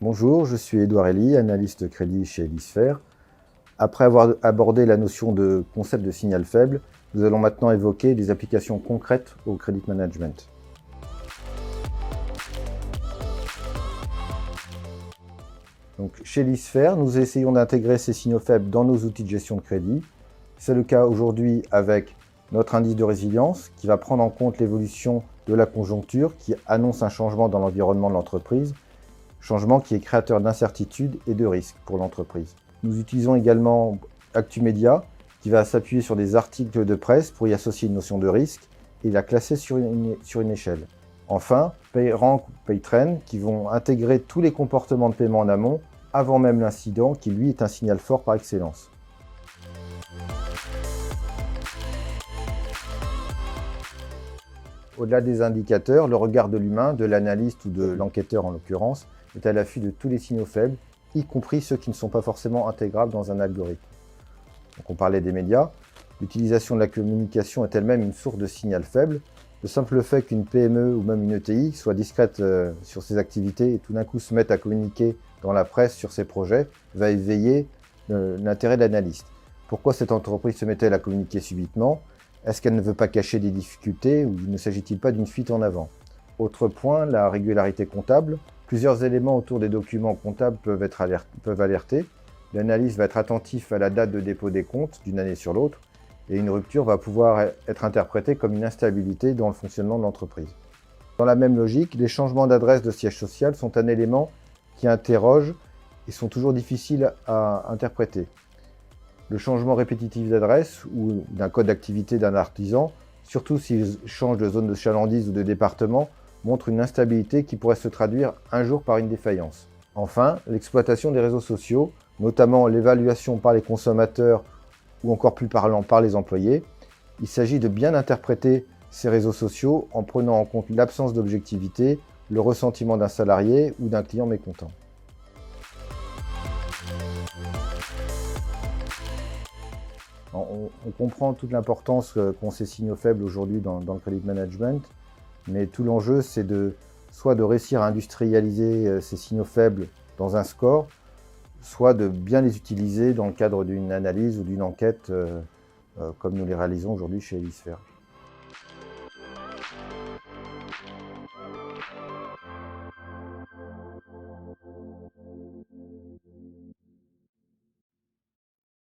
Bonjour, je suis Édouard Elie, analyste crédit chez Elisphère. Après avoir abordé la notion de concept de signal faible, nous allons maintenant évoquer des applications concrètes au credit management. Donc, chez Elisphère, nous essayons d'intégrer ces signaux faibles dans nos outils de gestion de crédit. C'est le cas aujourd'hui avec notre indice de résilience qui va prendre en compte l'évolution de la conjoncture qui annonce un changement dans l'environnement de l'entreprise, changement qui est créateur d'incertitudes et de risques pour l'entreprise. Nous utilisons également ActuMedia qui va s'appuyer sur des articles de presse pour y associer une notion de risque et la classer sur une échelle. Enfin, PayRank ou PayTrend qui vont intégrer tous les comportements de paiement en amont avant même l'incident qui lui est un signal fort par excellence. Au-delà des indicateurs, le regard de l'humain, de l'analyste ou de l'enquêteur en l'occurrence, est à l'affût de tous les signaux faibles, y compris ceux qui ne sont pas forcément intégrables dans un algorithme. Donc on parlait des médias. L'utilisation de la communication est elle-même une source de signal faible. Le simple fait qu'une PME ou même une ETI soit discrète sur ses activités et tout d'un coup se mette à communiquer dans la presse sur ses projets va éveiller l'intérêt de l'analyste. Pourquoi cette entreprise se met-elle à communiquer subitement ? Est-ce qu'elle ne veut pas cacher des difficultés ou ne s'agit-il pas d'une fuite en avant ? Autre point, la régularité comptable. Plusieurs éléments autour des documents comptables peuvent alerter. L'analyste va être attentif à la date de dépôt des comptes d'une année sur l'autre et une rupture va pouvoir être interprétée comme une instabilité dans le fonctionnement de l'entreprise. Dans la même logique, les changements d'adresse de siège social sont un élément qui interroge et sont toujours difficiles à interpréter. Le changement répétitif d'adresse ou d'un code d'activité d'un artisan, surtout s'il change de zone de chalandise ou de département, montre une instabilité qui pourrait se traduire un jour par une défaillance. Enfin, l'exploitation des réseaux sociaux, notamment l'évaluation par les consommateurs ou encore plus parlant par les employés. Il s'agit de bien interpréter ces réseaux sociaux en prenant en compte l'absence d'objectivité, le ressentiment d'un salarié ou d'un client mécontent. On comprend toute l'importance qu'ont ces signaux faibles aujourd'hui dans le credit management, mais tout l'enjeu c'est soit de réussir à industrialiser ces signaux faibles dans un score, soit de bien les utiliser dans le cadre d'une analyse ou d'une enquête comme nous les réalisons aujourd'hui chez Elisphère.